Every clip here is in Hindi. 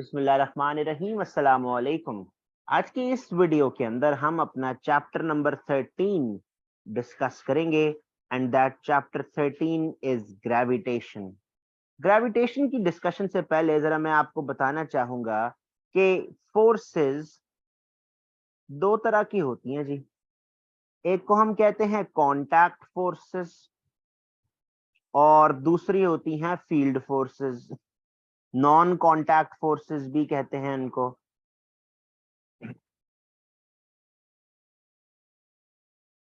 बिस्मिल्लाहिर्रहमानिर्रहीम, अस्सलाम वालेकुम। आज की इस वीडियो के अंदर हम अपना चैप्टर नंबर 13 डिस्कस करेंगे and that chapter 13 is gravitation. Gravitation की डिस्कशन से पहले जरा मैं आपको बताना चाहूंगा कि फोर्सेस दो तरह की होती हैं जी। एक को हम कहते हैं कांटेक्ट फोर्सेस और दूसरी होती हैं field forces. Non contact forces भी कहते हैं इनको।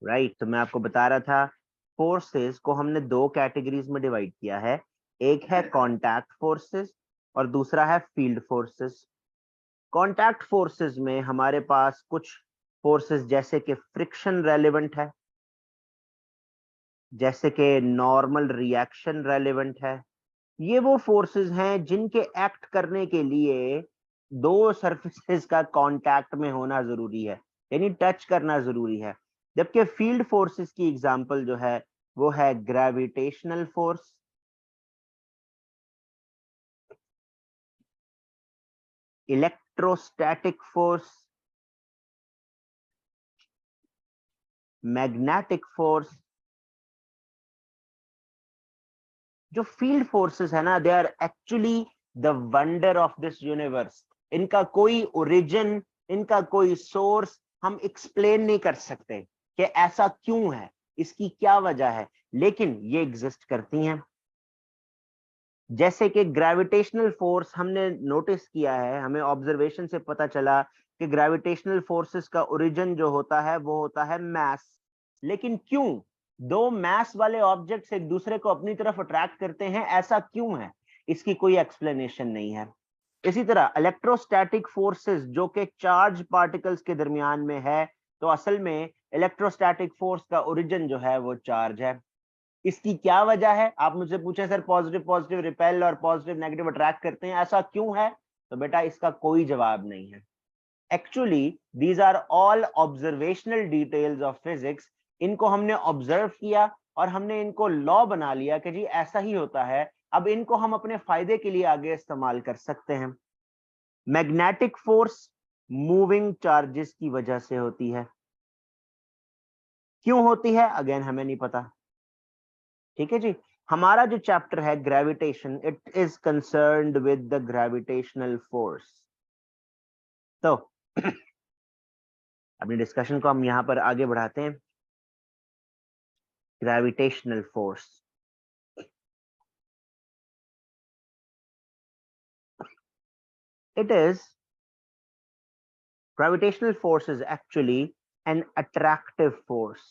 राइट, तो मैं आपको बता रहा था फोर्सेस को हमने दो कैटेगरीज में डिवाइड किया है। एक है कांटेक्ट फोर्सेस और दूसरा है फील्ड फोर्सेस। कांटेक्ट फोर्सेस में हमारे पास कुछ फोर्सेस जैसे कि फ्रिक्शन रेलेवेंट है, जैसे कि नॉर्मल रिएक्शन रेलेवेंट है। ये वो फोर्सेस हैं जिनके एक्ट करने के लिए दो सरफेसेस का कांटेक्ट में होना जरूरी है, यानी टच करना जरूरी है। जबकि फील्ड फोर्सेस की एग्जांपल जो है वो है gravitational force, electrostatic force, magnetic force. जो फील्ड फोर्सेस है ना, they are actually the wonder of this universe. इनका कोई ओरिजिन, इनका कोई सोर्स हम एक्सप्लेन नहीं कर सकते कि ऐसा क्यों है, इसकी क्या वजह है, लेकिन ये एग्जिस्ट करती हैं। जैसे कि ग्रेविटेशनल फोर्स हमने नोटिस किया है, हमें ऑब्जर्वेशन से पता चला कि ग्रेविटेशनल फोर्सेस का ओरिजिन जो होता है वो होता है मैस। लेकिन क्यों दो मैस वाले ऑब्जेक्ट्स एक दूसरे को अपनी तरफ अट्रैक्ट करते हैं, ऐसा क्यों है, इसकी कोई एक्सप्लेनेशन नहीं है। इसी तरह इलेक्ट्रोस्टैटिक फोर्सेस जो कि चार्ज पार्टिकल्स के दरमियान में है, तो असल में इलेक्ट्रोस्टैटिक फोर्स का ओरिजिन जो है वो चार्ज है। इसकी क्या वजह है, आप मुझसे पूछें सर पॉजिटिव पॉजिटिव रिपेल और पॉजिटिव नेगेटिव अट्रैक्ट करते हैं, ऐसा क्यों है, तो बेटा इसका कोई जवाब नहीं है। Actually these are all observational details of physics. इनको हमने ऑब्जर्व किया और हमने इनको लॉ बना लिया कि जी ऐसा ही होता है। अब इनको हम अपने फायदे के लिए आगे इस्तेमाल कर सकते हैं। मैग्नेटिक फोर्स मूविंग चार्जेस की वजह से होती है। क्यों होती है अगेन हमें नहीं पता। ठीक है जी। हमारा जो चैप्टर है gravitation, it is concerned with the gravitational force. तो अपनी डिस्कशन को हम यहां पर आगे बढ़ाते हैं। Gravitational force, it is gravitational force is actually an attractive force.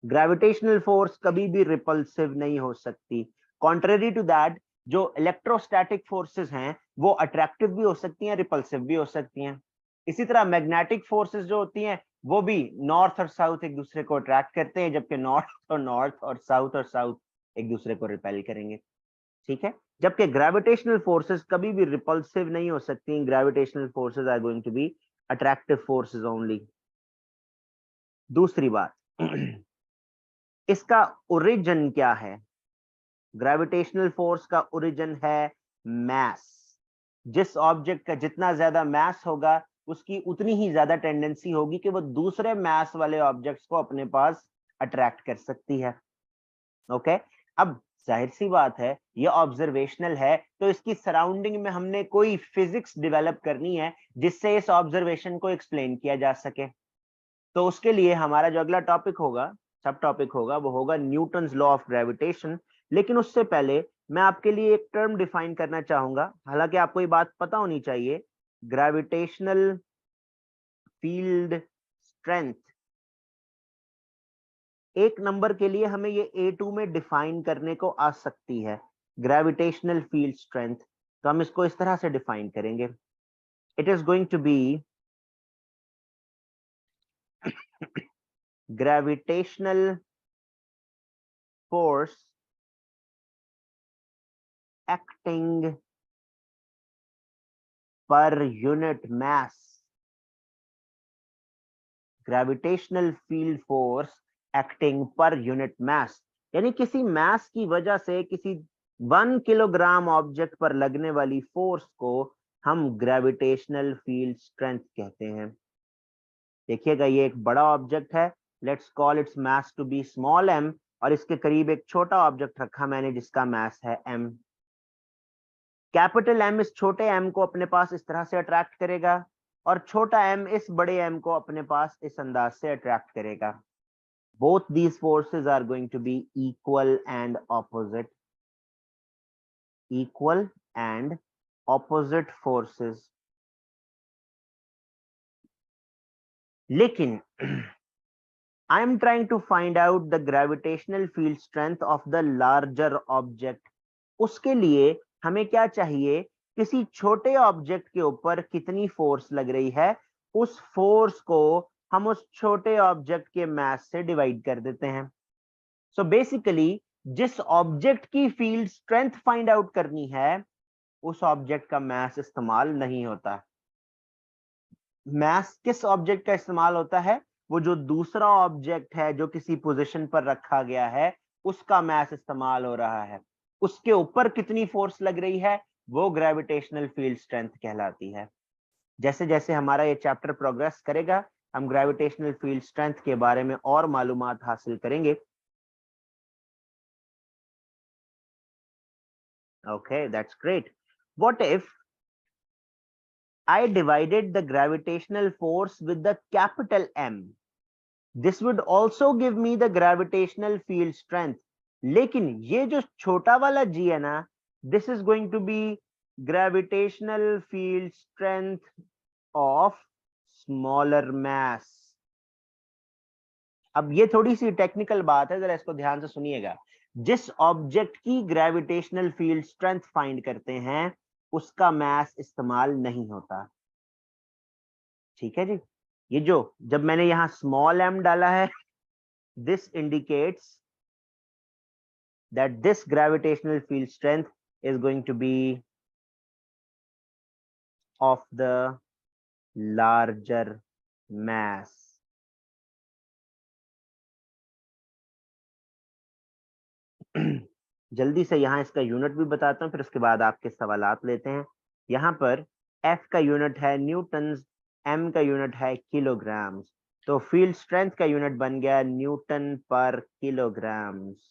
Gravitational force कभी भी रिपल्सिव नहीं हो सकती। कॉन्ट्रेरी टू दैट, जो इलेक्ट्रोस्टैटिक फोर्सेस हैं वो अट्रैक्टिव भी हो सकती हैं, रिपल्सिव भी हो सकती हैं। इसी तरह मैग्नेटिक फोर्सेस जो होती हैं वो भी नॉर्थ और साउथ एक दूसरे को अट्रैक्ट करते हैं, जबकि नॉर्थ और साउथ एक दूसरे को रिपेल करेंगे। ठीक है, जबकि ग्रेविटेशनल फोर्सेस कभी भी रिपल्सिव नहीं हो सकती। Gravitational forces are going to be attractive forces only. दूसरी बात इसका ओरिजिन क्या है। ग्रेविटेशनल फोर्स का ओरिजिन है मैस। जिस ऑब्जेक्ट का जितना ज्यादा मैस होगा उसकी उतनी ही ज्यादा टेंडेंसी होगी कि वो दूसरे मैस वाले ऑब्जेक्ट्स को अपने पास अट्रैक्ट कर सकती है। ओके, अब जाहिर सी बात है ये ऑब्जर्वेशनल है, तो इसकी सराउंडिंग में हमने कोई फिजिक्स डेवलप करनी है जिससे इस ऑब्जर्वेशन को एक्सप्लेन किया जा सके। तो उसके लिए हमारा जो अगला टॉपिक होगा, सब टॉपिक होगा, वो होगा न्यूटन्स लॉ ऑफ ग्रेविटेशन। लेकिन उससे पहले मैं आपके लिए एक टर्म डिफाइन करना चाहूंगा, हालांकि आपको ये बात पता होनी चाहिए। ग्रेविटेशनल फील्ड स्ट्रेंथ, एक नंबर के लिए हमें ये A2 में डिफाइन करने को आ सकती है। ग्रेविटेशनल फील्ड स्ट्रेंथ, तो हम इसको इस तरह से डिफाइन करेंगे। It is going to be gravitational force acting per unit mass. Gravitational field force acting per unit mass, यानी किसी मास की वजह से किसी 1 किलोग्राम ऑब्जेक्ट पर लगने वाली फोर्स को हम ग्रेविटेशनल फील्ड स्ट्रेंथ कहते हैं। देखिएगा ये एक बड़ा ऑब्जेक्ट है, let's call its mass to be small m, और इसके करीब एक छोटा ऑब्जेक्ट रखा मैंने जिसका मास है m। कैपिटल M इस छोटे m को अपने पास इस तरह से अट्रैक्ट करेगा और छोटा m इस बड़े m को अपने पास इस अंदाज से अट्रैक्ट करेगा। Both these forces are going to be equal and opposite, equal and opposite forces। लेकिन I am trying to find out the gravitational field strength of the larger object। उसके लिए हमें क्या चाहिए, किसी छोटे ऑब्जेक्ट के ऊपर कितनी फोर्स लग रही है, उस फोर्स को हम उस छोटे ऑब्जेक्ट के मास से डिवाइड कर देते हैं। सो बेसिकली जिस ऑब्जेक्ट की फील्ड स्ट्रेंथ फाइंड आउट करनी है, उस ऑब्जेक्ट का मास इस्तेमाल नहीं होता। मास किस ऑब्जेक्ट का इस्तेमाल होता है, वो जो दूसरा ऑब्जेक्ट है जो किसी पोजीशन पर रखा गया है उसका मास इस्तेमाल हो रहा है। उसके ऊपर कितनी फोर्स लग रही है वो ग्रेविटेशनल फील्ड स्ट्रेंथ कहलाती है। जैसे जैसे हमारा ये चैप्टर प्रोग्रेस करेगा हम ग्रेविटेशनल फील्ड स्ट्रेंथ के बारे में और मालूमात हासिल करेंगे। Okay, that's great. What if I divided the gravitational force with the capital M? This would also give me the gravitational field strength। लेकिन ये जो छोटा वाला g है ना, this is going to be gravitational field strength of smaller mass। अब ये थोड़ी सी टेक्निकल बात है, जरा इसको ध्यान से सुनिएगा। जिस ऑब्जेक्ट की ग्रेविटेशनल फील्ड स्ट्रेंथ फाइंड करते हैं उसका मास इस्तेमाल नहीं होता। ठीक है जी। ये जो जब मैंने यहां स्मॉल m डाला है, this indicates that this gravitational field strength is going to be of the larger mass। जल्दी से यहाँ इसका यूनिट भी बताता हूँ, फिर उसके बाद आपके सवालात लेते हैं। यहाँ पर F का यूनिट है न्यूटन, M का यूनिट है किलोग्राम्स, तो फील्ड स्ट्रेंथ का यूनिट बन गया न्यूटन पर किलोग्राम्स।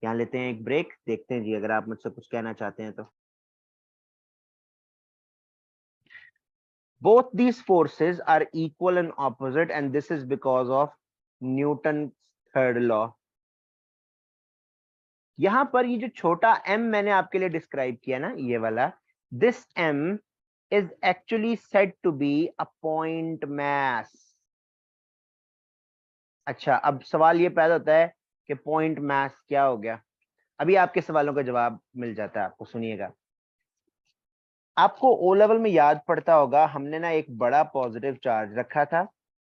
यहाँ लेते हैं एक ब्रेक, देखते हैं जी अगर आप मुझसे कुछ कहना चाहते हैं तो। Both these forces are equal and opposite and this is because of Newton's third law। यहां पर ये जो छोटा m मैंने आपके लिए डिस्क्राइब किया ना, ये वाला, this m is actually said to be a point mass। अच्छा, अब सवाल ये पैदा होता है कि पॉइंट मास क्या हो गया। अभी आपके सवालों का जवाब मिल जाता है आपको, सुनिएगा। आपको ओ लेवल में याद पड़ता होगा, हमने ना एक बड़ा पॉजिटिव चार्ज रखा था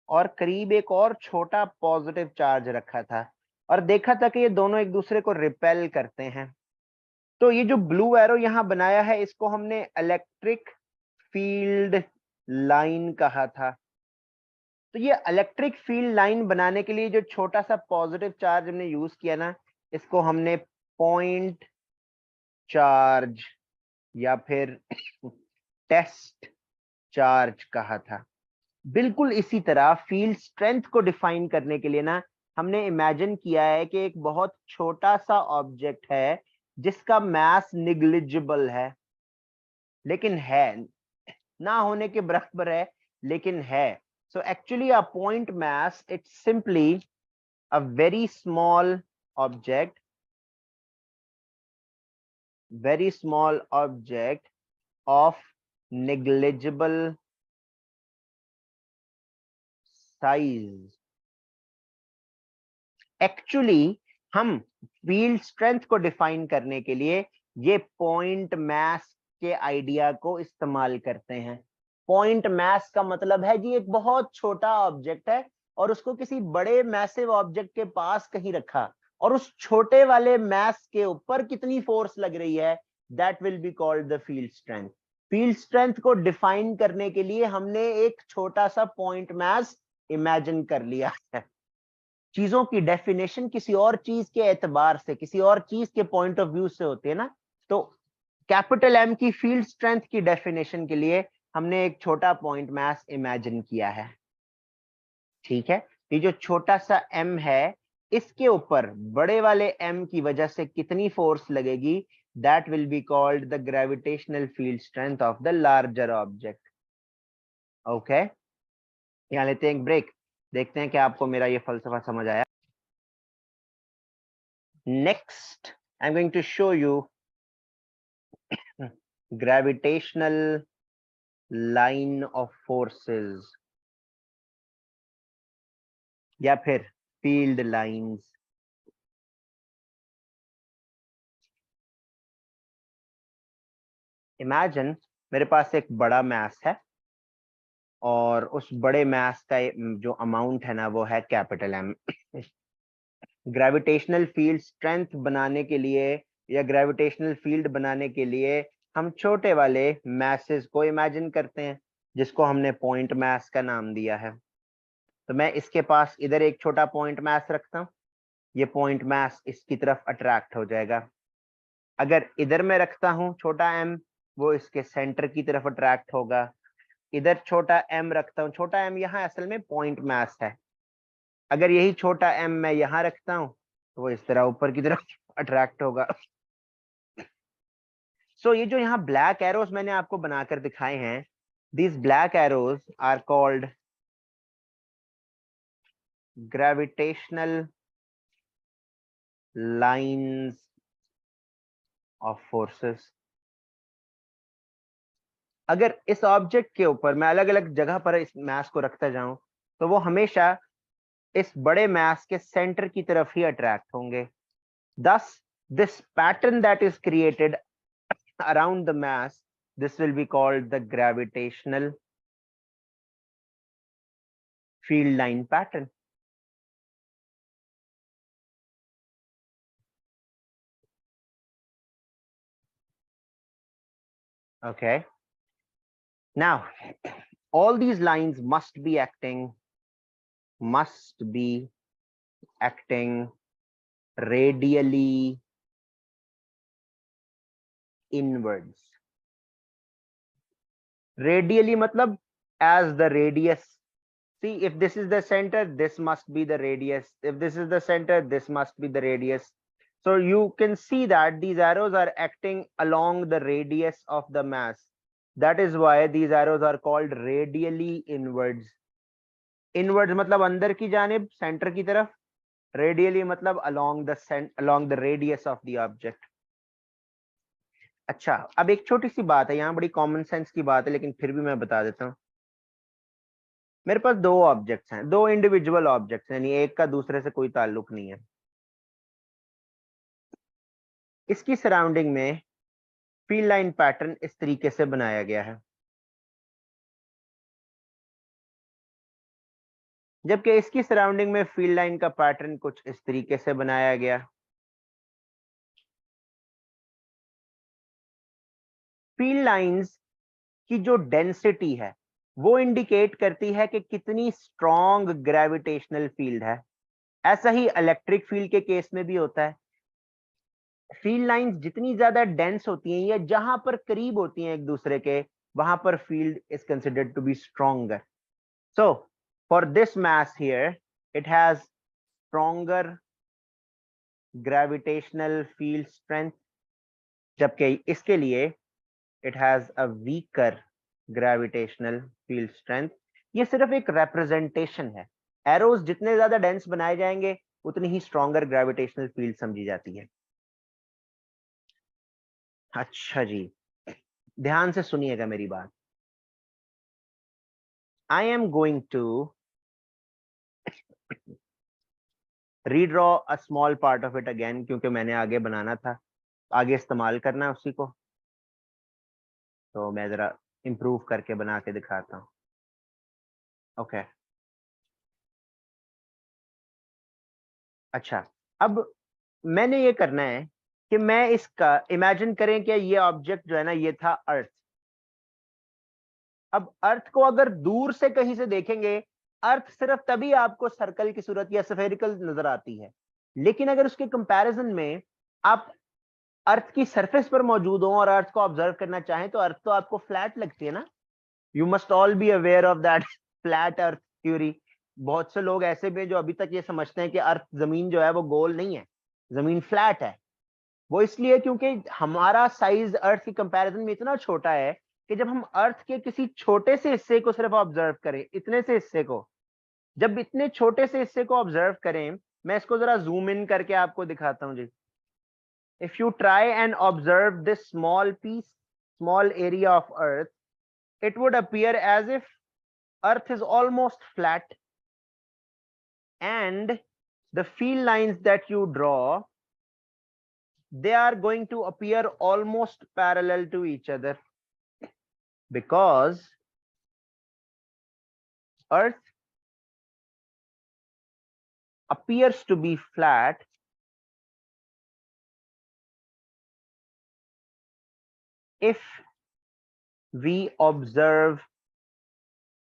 और करीब एक और छोटा पॉजिटिव चार्ज रखा था और देखा था कि ये दोनों एक दूसरे को रिपेल करते हैं। तो ये जो ब्लू एरो यहाँ बनाया है इसको हमने इलेक्ट्रिक फील्ड लाइन कहा था। तो ये इलेक्ट्रिक फील्ड लाइन बनाने के लिए जो छोटा सा पॉजिटिव चार्ज हमने यूज किया ना, इसको हमने पॉइंट चार्ज या फिर टेस्ट चार्ज कहा था। बिल्कुल इसी तरह फील्ड स्ट्रेंथ को डिफाइन करने के लिए ना हमने इमेजिन किया है कि एक बहुत छोटा सा ऑब्जेक्ट है जिसका मास निग्लिजिबल है, लेकिन है, ना होने के बराबर है लेकिन है। So actually a point mass it's simply a very small object, very small object of negligible size। Actually हम फील्ड स्ट्रेंथ को डिफाइन करने के लिए ये पॉइंट मास के आइडिया को इस्तेमाल करते हैं। पॉइंट मास का मतलब है जी एक बहुत छोटा ऑब्जेक्ट है और उसको किसी बड़े मैसिव ऑब्जेक्ट के पास कहीं रखा और उस छोटे वाले मास के ऊपर कितनी फोर्स लग रही है, that will be called the field strength. Field strength को डिफाइन करने के लिए हमने एक छोटा सा पॉइंट मास इमेजिन कर लिया है। चीजों की डेफिनेशन किसी और चीज के एतबार से, किसी और चीज के पॉइंट ऑफ व्यू से होती है ना, तो कैपिटल एम की फील्ड स्ट्रेंथ की डेफिनेशन के लिए हमने एक छोटा पॉइंट मास इमेजिन किया है, ठीक है। ये जो छोटा सा एम है, इसके ऊपर बड़े वाले एम की वजह से कितनी फोर्स लगेगी, that will be called the gravitational field strength of the larger object. Okay, यहाँ लेते हैं एक ब्रेक, देखते हैं कि आपको मेरा ये फलसफा समझ आया। Next I am going to show you gravitational line of forces या फिर फील्ड लाइंस। इमेजिन मेरे पास एक बड़ा मास है और उस बड़े मास का जो अमाउंट है ना वो है capital M. Gravitational field strength बनाने के लिए या ग्रेविटेशनल फील्ड बनाने के लिए हम छोटे वाले मैसेस को इमेजिन करते हैं, जिसको हमने पॉइंट मास का नाम दिया है। तो मैं इसके पास इधर एक छोटा पॉइंट मास रखता हूँ, ये पॉइंट मास इसकी तरफ अट्रैक्ट हो जाएगा। अगर इधर मैं रखता हूँ छोटा एम, वो इसके सेंटर की तरफ अट्रैक्ट होगा। इधर छोटा एम रखता हूँ, छोटा एम यहाँ असल में पॉइंट मास है। अगर यही छोटा एम मैं यहाँ रखता हूँ तो वो इस तरह ऊपर की तरफ अट्रैक्ट होगा। सो ये जो यहाँ ब्लैक एरोज मैंने आपको बनाकर दिखाए हैं, these black arrows are called gravitational lines of forces। अगर इस ऑब्जेक्ट के ऊपर मैं अलग अलग जगह पर इस मास को रखता जाऊं तो वो हमेशा इस बड़े मास के सेंटर की तरफ ही अट्रैक्ट होंगे। Thus, this pattern that is created around the mass, this will be called the gravitational field line pattern. Okay. Now, all these lines must be acting radially inwards। Radially matlab as the radius. See, if this is the center, this must be the radius. If this is the center, this must be the radius. So you can see that these arrows are acting along the radius of the mass. That is why these arrows are called radially inwards। Inwards मतलब अंदर की जानिब, center की तरफ। Radially मतलब along the radius of the object। अच्छा, अब एक छोटी सी बात है, यहाँ बड़ी कॉमन सेंस की बात है लेकिन फिर भी मैं बता देता हूँ। मेरे पास दो ऑब्जेक्ट्स हैं, दो इंडिविजुअल ऑब्जेक्ट्स हैं, यानी एक का दूसरे से कोई ताल्लुक नहीं है। इसकी सराउंडिंग में फील्ड लाइन पैटर्न इस तरीके से बनाया गया है, जबकि इसकी सराउंडिंग में फील्ड लाइन का पैटर्न कुछ इस तरीके से बनाया गया। फील्ड लाइंस की जो डेंसिटी है वो इंडिकेट करती है कि कितनी स्ट्रॉन्ग ग्रेविटेशनल फील्ड है। ऐसा ही इलेक्ट्रिक फील्ड के केस में भी होता है। फील्ड लाइंस जितनी ज्यादा डेंस होती हैं या जहां पर करीब होती हैं एक दूसरे के, वहां पर field is considered to be stronger. So for this mass here it has stronger gravitational field strength, जबकि इसके लिए it has a weaker gravitational field strength. ये सिर्फ एक रिप्रेजेंटेशन है। एरोज जितने ज्यादा डेंस बनाए जाएंगे उतनी ही स्ट्रॉन्गर ग्रेविटेशनल फील्ड समझी जाती है। अच्छा जी, ध्यान से सुनिएगा मेरी बात। I am going to redraw a small part of it again, क्योंकि मैंने आगे बनाना था, आगे इस्तेमाल करना है उसी को, तो मैं जरा इंप्रूव करके बना के दिखाता हूँ। ओके, अच्छा, अब मैंने ये करना है कि मैं इसका इमेजिन करें कि ये ऑब्जेक्ट जो है ना ये था अर्थ। अब अर्थ को अगर दूर से कहीं से देखेंगे, अर्थ सिर्फ तभी आपको सर्कल की सूरत या स्फेरिकल नजर आती है, लेकिन अगर उसके कंपैरिजन में आप अर्थ की सरफेस पर मौजूद हो और अर्थ को ऑब्जर्व करना चाहें तो अर्थ तो आपको फ्लैट लगती है ना। You must all be aware of that flat earth theory. बहुत से लोग ऐसे भी हैं जो अभी तक ये समझते हैं कि अर्थ जमीन जो है वो गोल नहीं है, जमीन फ्लैट है। वो इसलिए क्योंकि हमारा साइज अर्थ की कंपैरिजन में इतना छोटा है कि जब हम अर्थ के किसी छोटे से हिस्से को सिर्फ ऑब्जर्व करें, इतने से हिस्से को, जब इतने छोटे से हिस्से को ऑब्जर्व करें, मैं इसको जरा जूम इन करके आपको दिखाता हूं जी। If you try and observe this small piece, small area of earth, it would appear as if earth is almost flat, and the field lines that you draw, they are going to appear almost parallel to each other, because earth appears to be flat if we observe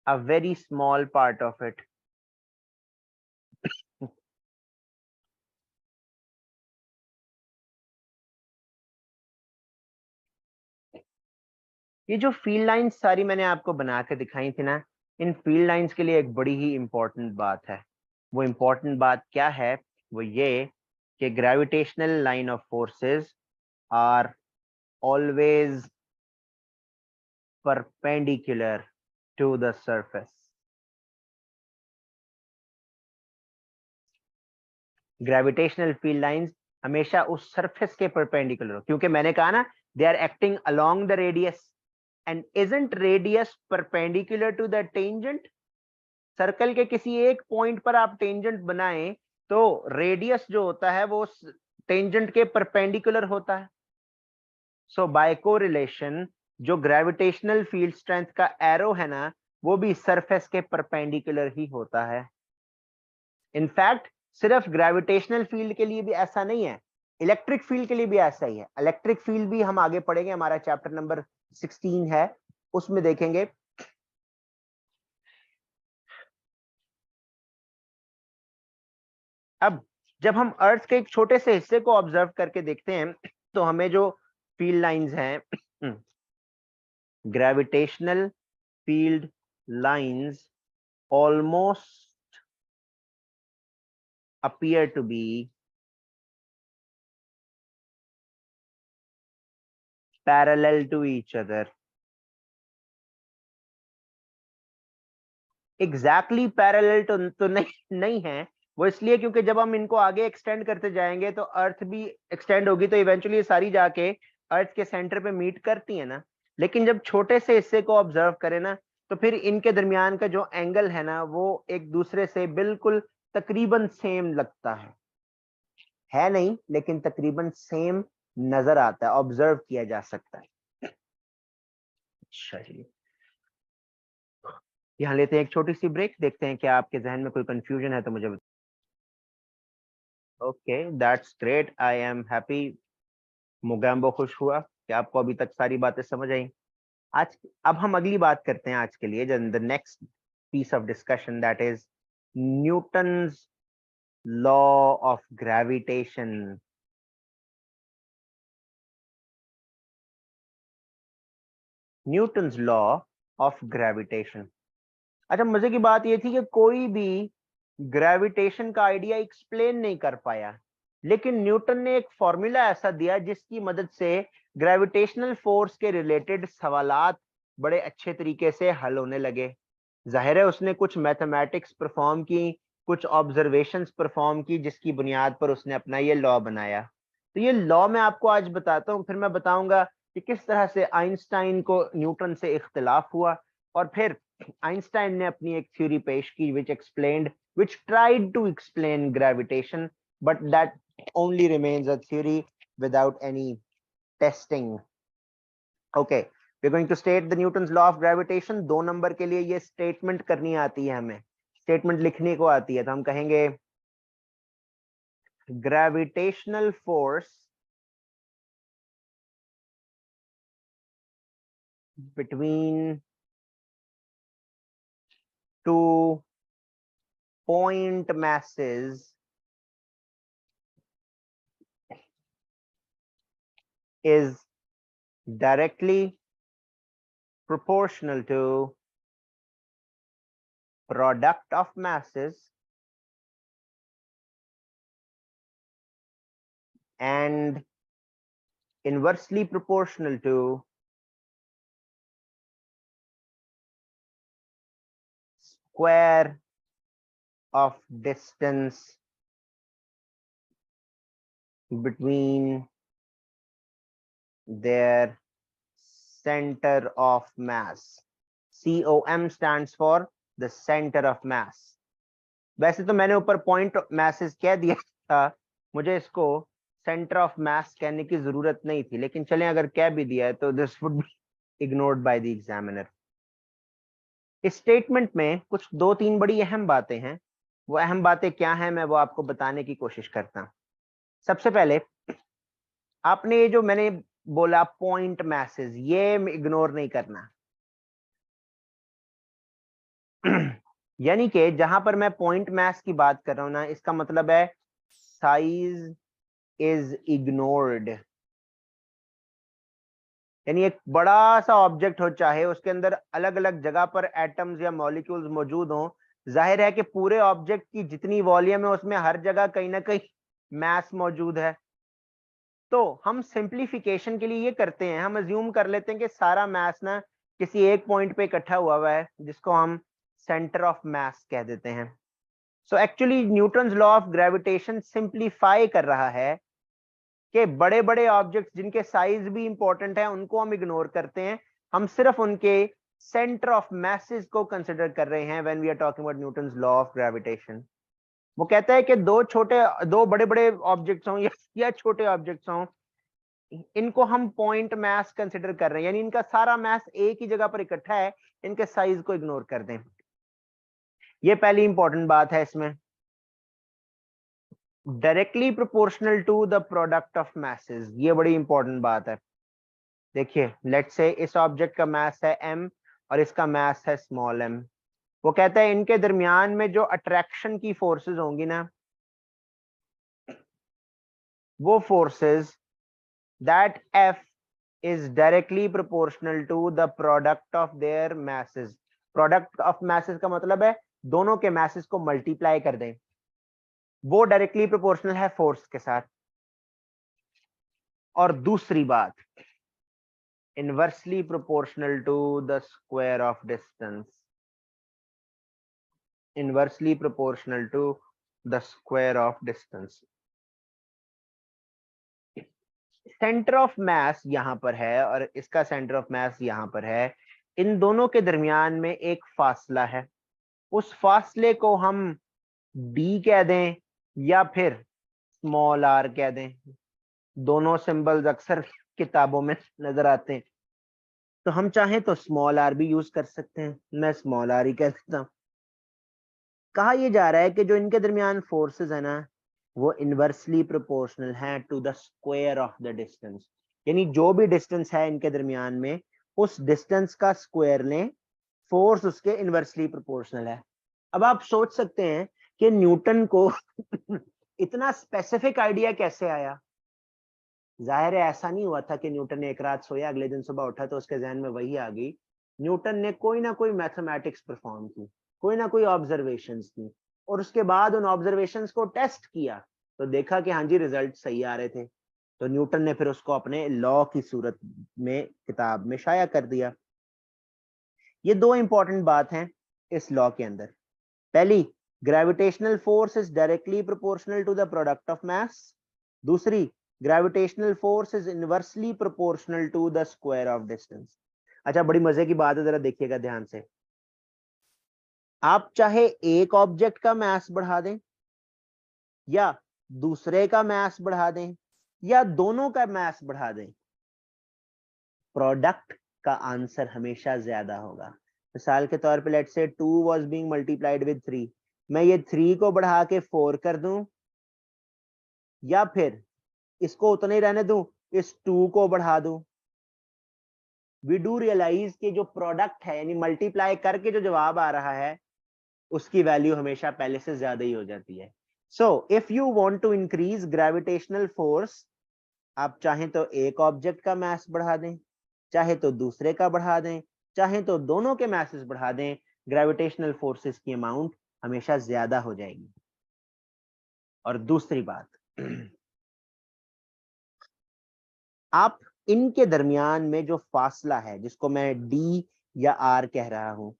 a very small part of it. ये जो फील्ड लाइंस सारी मैंने आपको बना के दिखाई थी ना, इन फील्ड लाइंस के लिए एक बड़ी ही इंपॉर्टेंट बात है। वो इंपॉर्टेंट बात क्या है? वो ये कि gravitational line of forces are always perpendicular to the surface. Gravitational field lines हमेशा उस सरफेस के परपेंडिकुलर हो, क्योंकि मैंने कहा ना, they are acting along the radius, and isn't radius perpendicular to the tangent? Circle के किसी एक पॉइंट पर आप टेंजेंट बनाएं तो रेडियस जो होता है वो टेंजेंट के परपेंडिकुलर होता है। सो बाय कोरिलेशन जो ग्रेविटेशनल फील्ड स्ट्रेंथ का एरो है ना, वो भी सरफेस के परपेंडिकुलर ही होता है। इनफैक्ट सिर्फ ग्रेविटेशनल फील्ड के लिए भी ऐसा नहीं है, इलेक्ट्रिक फील्ड के लिए भी ऐसा ही है। इलेक्ट्रिक फील्ड भी हम आगे पढ़ेंगे, हमारा चैप्टर नंबर 16 है, उसमें देखेंगे। अब जब हम अर्थ के एक छोटे से हिस्से को ऑब्जर्व करके देखते हैं तो हमें जो फील्ड लाइंस हैं, gravitational field lines almost appear to be parallel to each other. Exactly parallel तो नहीं है। वो इसलिए क्योंकि जब हम इनको आगे एक्सटेंड करते जाएंगे तो अर्थ भी एक्सटेंड होगी, तो इवेंचुअली सारी जाके अर्थ के सेंटर पे मीट करती है ना। लेकिन जब छोटे से हिस्से को ऑब्जर्व करें ना, तो फिर इनके दरमियान का जो एंगल है ना, वो एक दूसरे से बिल्कुल तकरीबन सेम लगता है नहीं, लेकिन तकरीबन सेम नजर आता है, ऑब्जर्व किया जा सकता है। अच्छा जी, यहाँ लेते हैं एक छोटी सी ब्रेक, देखते हैं क्या आपके जहन में कोई कंफ्यूजन है तो मुझे। Okay, that's great, I am happy. Mogambo खुश हुआ कि आपको अभी तक सारी बातें समझ आई। आज अब हम अगली बात करते हैं आज के लिए, the next piece of discussion, that is Newton's law of gravitation. Newton's law of gravitation. अच्छा, मजे की बात यह थी कि कोई भी ग्रेविटेशन का आइडिया एक्सप्लेन नहीं कर पाया, लेकिन न्यूटन ने एक फॉर्मूला ऐसा दिया जिसकी मदद से ग्रेविटेशनल फोर्स के रिलेटेड सवालात बड़े अच्छे तरीके से हल होने लगे। जाहिर है उसने कुछ मैथमेटिक्स परफॉर्म की, कुछ ऑब्जर्वेशंस परफॉर्म की, जिसकी बुनियाद पर उसने अपना ये लॉ बनाया। तो ये लॉ मैं आपको आज बताता हूँ, फिर मैं बताऊंगा कि किस तरह से आइंस्टाइन को न्यूटन से इख्तिलाफ हुआ, और फिर आइंस्टाइन ने अपनी एक थ्योरी पेश की which tried to explain gravitation, but that only remains a theory without any testing. Okay, we're going to state the Newton's law of gravitation। 2 number के लिए ये स्टेटमेंट करनी आती है, हमें स्टेटमेंट लिखने को आती है, तो हम कहेंगे gravitational force between two point masses is directly proportional to product of masses and inversely proportional to square of distance between their center of mass. COM stands for the center of mass. वैसे तो मैंने ऊपर पॉइंट मैसेज कह दिया था, मुझे इसको सेंटर ऑफ मास कहने की जरूरत नहीं थी, लेकिन चलें अगर कह भी दिया है तो this would be ignored by the examiner. इस स्टेटमेंट में कुछ 2-3 बड़ी अहम बातें हैं। वो अहम बातें क्या हैं मैं वो आपको बताने की कोशिश करता हूं। सबसे पहले आपने ये जो मैंने बोला पॉइंट मैसेज, ये इग्नोर नहीं करना। यानी कि जहां पर मैं पॉइंट मैस की बात कर रहा हूं ना, इसका मतलब है साइज इज इग्नोर्ड। यानी एक बड़ा सा ऑब्जेक्ट हो, चाहे उसके अंदर अलग अलग जगह पर एटम्स या मॉलिक्यूल्स मौजूद हों, जाहिर है कि पूरे ऑब्जेक्ट की जितनी वॉल्यूम है उसमें हर जगह कहीं ना कहीं मास मौजूद है। तो हम सिंप्लीफिकेशन के लिए ये करते हैं, हम अज्यूम कर लेते हैं कि सारा मास ना किसी एक पॉइंट पे इकट्ठा हुआ है, जिसको हम सेंटर ऑफ मास कह देते हैं। So actually Newton's law of gravitation simplify कर रहा है कि बड़े बड़े ऑब्जेक्ट्स जिनके साइज भी इंपॉर्टेंट है उनको हम इग्नोर करते हैं, हम सिर्फ उनके सेंटर ऑफ मैसेज को कंसिडर कर रहे हैं when we are talking about Newton's law of gravitation. वो कहता है कि दो बड़े बड़े ऑब्जेक्ट्स हों या छोटे ऑब्जेक्ट्स हों, इनको हम पॉइंट मास कंसिडर कर रहे हैं, यानी इनका सारा मास एक ही जगह पर इकट्ठा है, इनके साइज को इग्नोर कर दें। ये पहली इंपॉर्टेंट बात है इसमें। Directly proportional to the product of masses, ये बड़ी इंपॉर्टेंट बात है। देखिए लेट्स से इस ऑब्जेक्ट का मास है m और इसका मास है स्मॉल m। वो कहता है इनके दरमियान में जो अट्रैक्शन की फोर्सेस होंगी ना, वो forces that F is directly proportional to the product of their masses। Product of message का मतलब है दोनों के मैसेज को मल्टीप्लाई कर दें, वो डायरेक्टली प्रोपोर्शनल है फोर्स के साथ। और दूसरी बात, inversely proportional to the square of distance. Inversely proportional to the square of distance. Centre of mass यहां पर है और इसका सेंटर ऑफ मास यहां पर है, इन दोनों के दरमियान में एक फासला है, उस फासले को हम d कह दें या फिर स्मॉल r कह दें। दोनों सिंबल्स अक्सर किताबों में नजर आते हैं, तो हम चाहें तो स्मॉल r भी यूज कर सकते हैं, मैं स्मॉल r ही कह देता हूं। कहा यह जा रहा है कि जो इनके दरमियान फोर्सेस है ना, वो इनवर्सली प्रोपोर्शनल है to the square of the distance. यानी जो भी डिस्टेंस है इनके दरमियान में, उस डिस्टेंस का स्क्वायर लें, फोर्स उसके इनवर्सली प्रोपोर्शनल है। अब आप सोच सकते हैं कि न्यूटन को इतना स्पेसिफिक आइडिया कैसे आया। जाहिर है ऐसा नहीं हुआ था कि न्यूटन ने एक रात सोया, अगले दिन सुबह उठा तो उसके जहन में वही आ गई। न्यूटन ने कोई ना कोई मैथमेटिक्स परफॉर्म की, कोई ना कोई ऑब्जर्वेशंस की, और उसके बाद उन ऑब्जर्वेशंस को टेस्ट किया तो देखा कि हाँ जी रिजल्ट सही आ रहे थे, तो न्यूटन ने फिर उसको अपने लॉ की सूरत में किताब में शाया कर दिया। ये दो इंपॉर्टेंट बात हैं इस लॉ के अंदर। पहली, gravitational force is directly proportional to the product of mass. दूसरी, gravitational force is inversely proportional to the square of distance. अच्छा बड़ी मजे की बात है, जरा देखिएगा ध्यान से। आप चाहे एक ऑब्जेक्ट का मास बढ़ा दें या दूसरे का मास बढ़ा दें या दोनों का मास बढ़ा दें, प्रोडक्ट का आंसर हमेशा ज्यादा होगा। मिसाल के तौर पे let's say 2 was being multiplied with 3, मैं ये 3 को बढ़ा के 4 कर दूं या फिर इसको उतना ही रहने दूं, इस 2 को बढ़ा दूं। वी डू रियलाइज कि जो प्रोडक्ट है यानी मल्टीप्लाई करके जो जवाब आ रहा है उसकी वैल्यू हमेशा पहले से ज्यादा ही हो जाती है। So if you want to increase gravitational force आप चाहें तो एक ऑब्जेक्ट का मास बढ़ा दें, चाहे तो दूसरे का बढ़ा दें, चाहे तो दोनों के मासेस बढ़ा दें, ग्रेविटेशनल फोर्सेस की अमाउंट हमेशा ज्यादा हो जाएगी। और दूसरी बात, आप इनके दरमियान में जो फासला है जिसको मैं d या r कह रहा हूं,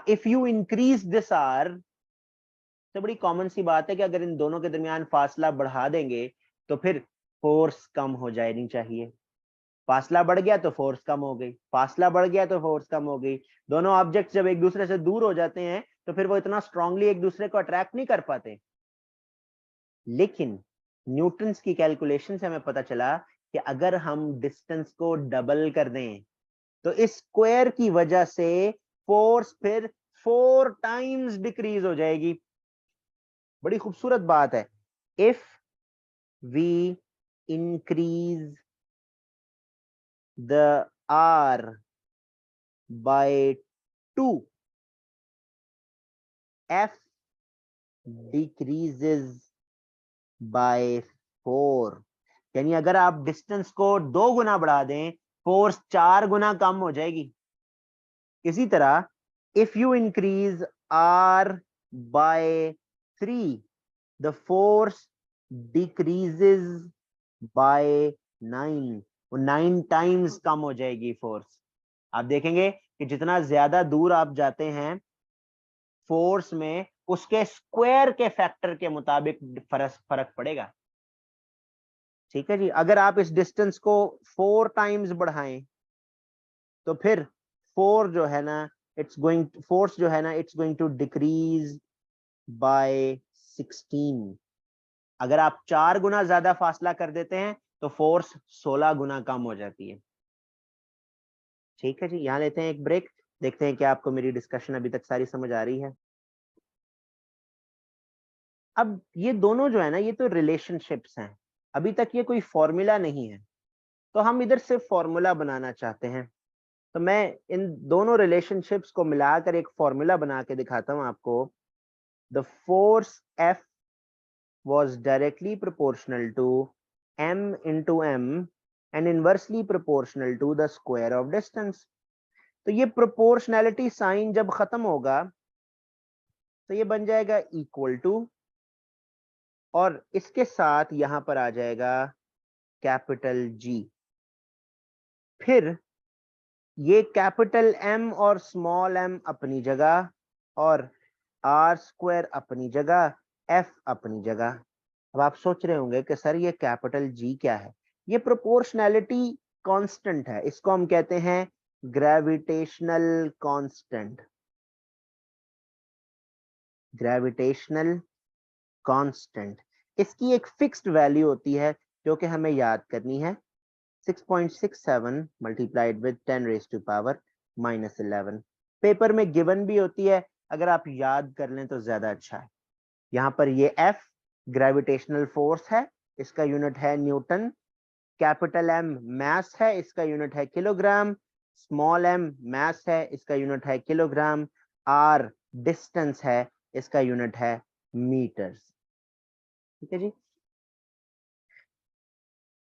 if you increase this r, तो बड़ी कॉमन सी बात है कि अगर इन दोनों के दरमियान फासला बढ़ा देंगे तो फिर फोर्स कम हो जानी चाहिए। फासला बढ़ गया तो फोर्स कम हो गई, फासला बढ़ गया तो फोर्स कम हो गई। दोनों ऑब्जेक्ट जब एक दूसरे से दूर हो जाते हैं तो फिर वो इतना स्ट्रांगली एक दूसरे को अट्रैक्ट नहीं कर पाते। लेकिन न्यूटन्स की कैलकुलेशन से हमें पता चला कि अगर हम डिस्टेंस को डबल कर दें तो इस स्क्वायर की वजह से फोर्स फिर 4 टाइम्स डिक्रीज हो जाएगी। बड़ी खूबसूरत बात है। If we increase the r by 2, f decreases by 4। यानी अगर आप डिस्टेंस को 2 गुना बढ़ा दें, फोर्स 4 गुना कम हो जाएगी। इसी तरह if you increase r by 3, the force decreases by 9। वो 9 टाइम्स कम हो जाएगी फोर्स। आप देखेंगे कि जितना ज्यादा दूर आप जाते हैं फोर्स में, उसके स्क्वायर के फैक्टर के मुताबिक फर्क पड़ेगा। ठीक है जी। अगर आप इस डिस्टेंस को 4 टाइम्स बढ़ाएं तो फिर फोर्स जो है ना it's going to decrease by 16। अगर आप 4 गुना ज्यादा फासला कर देते हैं तो फोर्स 16 गुना कम हो जाती है। ठीक है जी, यहां लेते हैं एक ब्रेक, देखते हैं क्या आपको मेरी डिस्कशन अभी तक सारी समझ आ रही है। अब ये दोनों जो है ना, ये तो रिलेशनशिप्स हैं, अभी तक ये कोई फॉर्मूला नहीं है, तो हम इधर सिर्फ फॉर्मूला बनाना चाहते हैं। तो मैं इन दोनों रिलेशनशिप्स को मिलाकर एक फॉर्मूला बना के दिखाता हूं आपको। The force F was directly proportional to m into m and inversely proportional to the square of distance। तो ये प्रोपोर्शनैलिटी साइन जब खत्म होगा तो ये बन जाएगा इक्वल टू, और इसके साथ यहां पर आ जाएगा कैपिटल G। फिर ये कैपिटल M और स्मॉल m अपनी जगह, और r स्क्वायर अपनी जगह, F अपनी जगह। अब आप सोच रहे होंगे कि सर ये कैपिटल G क्या है? ये प्रोपोर्शनैलिटी कांस्टेंट है, इसको हम कहते हैं ग्रेविटेशनल कांस्टेंट। ग्रेविटेशनल कांस्टेंट, इसकी एक फिक्स्ड वैल्यू होती है जो कि हमें याद करनी है, 6.67 multiplied with 10 raise to power -11। Paper में गिवन भी होती है, अगर आप याद कर लें तो ज्यादा अच्छा है। यहाँ पर ये F ग्रेविटेशनल फोर्स है, इसका यूनिट है न्यूटन। कैपिटल M मास है, इसका यूनिट है किलोग्राम। स्मॉल m मास है, इसका यूनिट है किलोग्राम। R डिस्टेंस है, इसका यूनिट है मीटर्स। ठीक है जी।